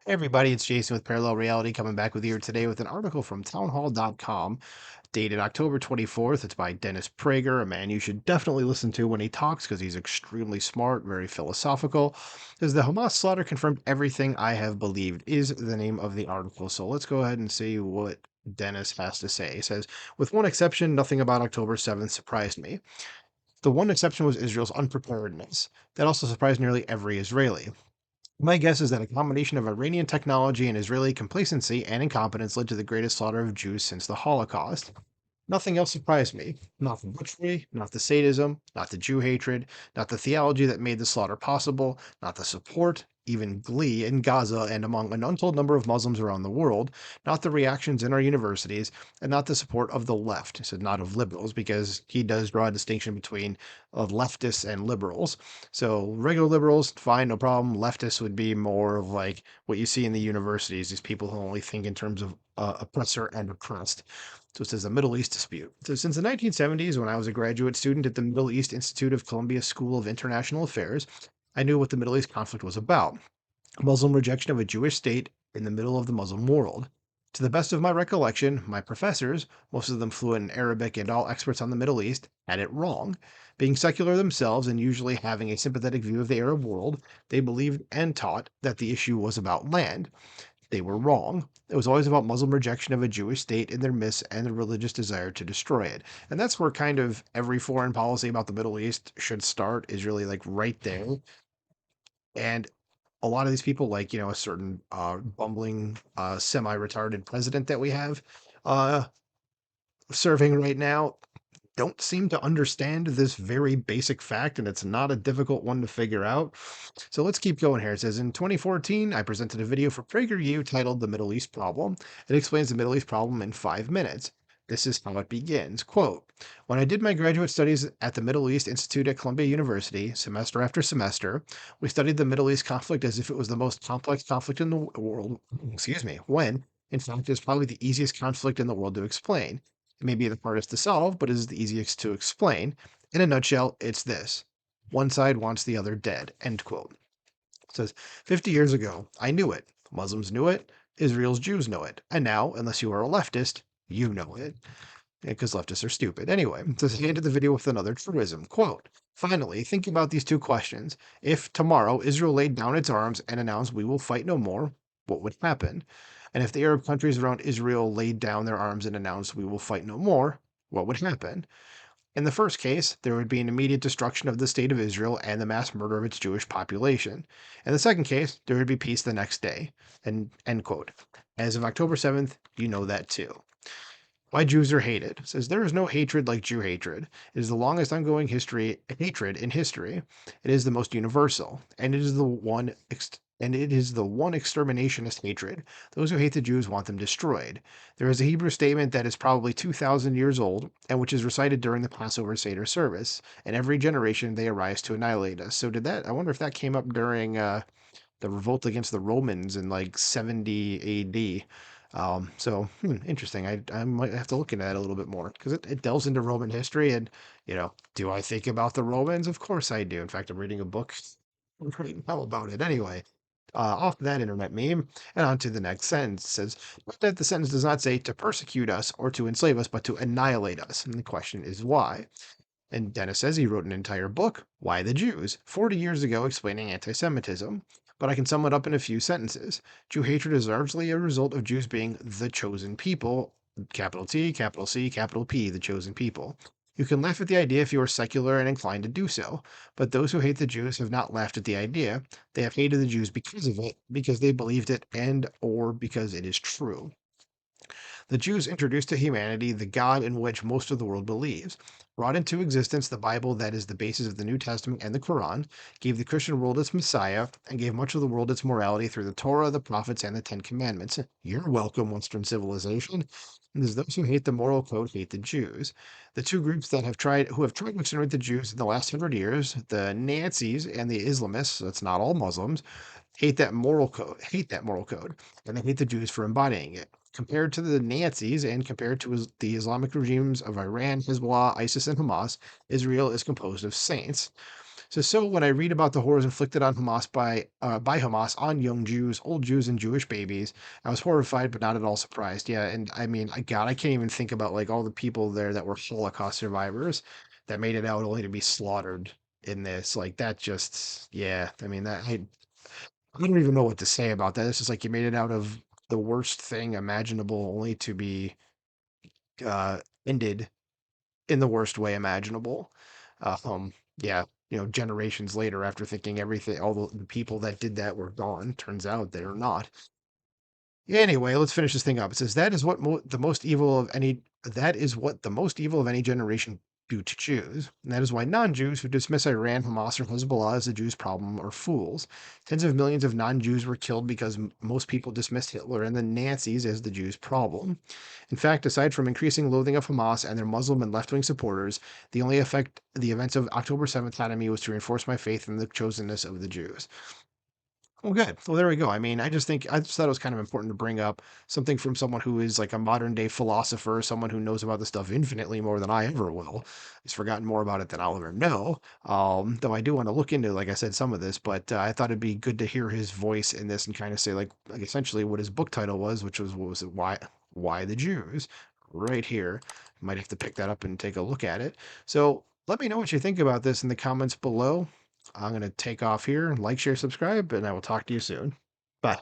Hey everybody, it's Jason with Parallel Reality coming back with you today with an article from Townhall.com dated October 24th. It's by Dennis Prager, a man you should definitely listen to when he talks because he's extremely smart, very philosophical. Says the Hamas slaughter confirmed everything I have believed is the name of the article. So let's go ahead and see what Dennis has to say. He says, with one exception, nothing about October 7th surprised me. The one exception was Israel's unpreparedness. That also surprised nearly every Israeli. My guess is that a combination of Iranian technology and Israeli complacency and incompetence led to the greatest slaughter of Jews since the Holocaust. Nothing else surprised me. Not the butchery, not the sadism, not the Jew hatred, not the theology that made the slaughter possible, not the support, even glee in Gaza and among an untold number of Muslims around the world, not the reactions in our universities, and not the support of the left. He said not of liberals, because he does draw a distinction between leftists and liberals. So regular liberals, fine, no problem. Leftists would be more of like what you see in the universities, these people who only think in terms of oppressor and oppressed. So it says the Middle East dispute. So since the 1970s, when I was a graduate student at the Middle East Institute of Columbia School of International Affairs, I knew what the Middle East conflict was about. Muslim rejection of a Jewish state in the middle of the Muslim world. To the best of my recollection, my professors, most of them fluent in Arabic and all experts on the Middle East, had it wrong. Being secular themselves and usually having a sympathetic view of the Arab world, they believed and taught that the issue was about land. They were wrong. It was always about Muslim rejection of a Jewish state in their midst and the religious desire to destroy it. And that's where kind of every foreign policy about the Middle East should start, is really like right there. And a lot of these people, like, a certain bumbling, semi retarded president that we have uh, serving right now, don't seem to understand this very basic fact, and it's not a difficult one to figure out. So let's keep going here. It says in 2014, I presented a video for PragerU titled The Middle East Problem. It explains the Middle East problem in 5 minutes. This is how it begins. Quote, when I did my graduate studies at the Middle East Institute at Columbia University, semester after semester, we studied the Middle East conflict as if it was the most complex conflict in the world, excuse me, when, in fact, it's probably the easiest conflict in the world to explain. It may be the hardest to solve, but it is the easiest to explain. In a nutshell, it's this. One side wants the other dead. End quote. It says, 50 years ago, I knew it. Muslims knew it. Israel's Jews know it. And now, unless you are a leftist, you know it. Because leftists are stupid. Anyway, it says, he ended the video with another truism. Quote, finally, think about these two questions. If tomorrow Israel laid down its arms and announced we will fight no more, what would happen? And if the Arab countries around Israel laid down their arms and announced we will fight no more, what would happen? In the first case, there would be an immediate destruction of the state of Israel and the mass murder of its Jewish population. In the second case, there would be peace the next day. And end quote. As of October 7th, you know that too. Why Jews are hated. It says there is no hatred like Jew hatred. It is the longest ongoing hatred in history. It is the most universal, and it is the one exterminationist hatred. Those who hate the Jews want them destroyed. There is a Hebrew statement that is probably 2,000 years old and which is recited during the Passover Seder service. In every generation they arise to annihilate us. So did that? I wonder if that came up during the revolt against the Romans in like 70 AD. Interesting. I might have to look into that a little bit more because it delves into Roman history. And, do I think about the Romans? Of course I do. In fact, I'm reading a book right now about it. Anyway, off that internet meme and on to the next sentence. It says, "Note that the sentence does not say to persecute us or to enslave us, but to annihilate us. And the question is why? And Dennis says he wrote an entire book, Why the Jews, 40 years ago explaining anti Semitism. But I can sum it up in a few sentences. Jew hatred is largely a result of Jews being the chosen people, capital T, capital C, capital P, the chosen people. You can laugh at the idea if you are secular and inclined to do so, but those who hate the Jews have not laughed at the idea. They have hated the Jews because of it, because they believed it, and or because it is true. The Jews introduced to humanity the God in which most of the world believes, brought into existence the Bible that is the basis of the New Testament and the Quran, gave the Christian world its Messiah, and gave much of the world its morality through the Torah, the prophets, and the Ten Commandments. You're welcome, Western civilization. And as those who hate the moral code hate the Jews. The two groups who have tried to exterminate the Jews in the last 100 years, the Nazis and the Islamists, that's not all Muslims, hate that moral code, and they hate the Jews for embodying it. Compared to the Nazis and compared to the Islamic regimes of Iran, Hezbollah, ISIS, and Hamas, Israel is composed of saints. So when I read about the horrors inflicted on Hamas by Hamas on young Jews, old Jews, and Jewish babies, I was horrified, but not at all surprised. Yeah, and I mean, God, I can't even think about like all the people there that were Holocaust survivors that made it out only to be slaughtered in this. Like that, just yeah. I mean, I don't even know what to say about that. It's just like you made it out of the worst thing imaginable, only to be ended in the worst way imaginable. Yeah, generations later, after thinking everything, all the people that did that were gone, turns out they're not. Anyway, let's finish this thing up. It says that is what the most evil of any that is what the most evil of any generation do to Jews. And that is why non-Jews who dismiss Iran, Hamas, or Hezbollah as the Jews' problem are fools. Tens of millions of non-Jews were killed because most people dismissed Hitler and the Nazis as the Jews' problem. In fact, aside from increasing loathing of Hamas and their Muslim and left-wing supporters, the only effect the events of October 7th had on me was to reinforce my faith in the chosenness of the Jews. Well, good. Well, there we go. I mean, I just thought it was kind of important to bring up something from someone who is like a modern day philosopher, someone who knows about this stuff infinitely more than I ever will. He's forgotten more about it than I'll ever know. Though I do want to look into, like I said, some of this, but I thought it'd be good to hear his voice in this and kind of say like essentially what his book title was, which was what was it? Why the Jews? Right here. Might have to pick that up and take a look at it. So let me know what you think about this in the comments below. I'm going to take off here, like, share, subscribe, and I will talk to you soon. Bye.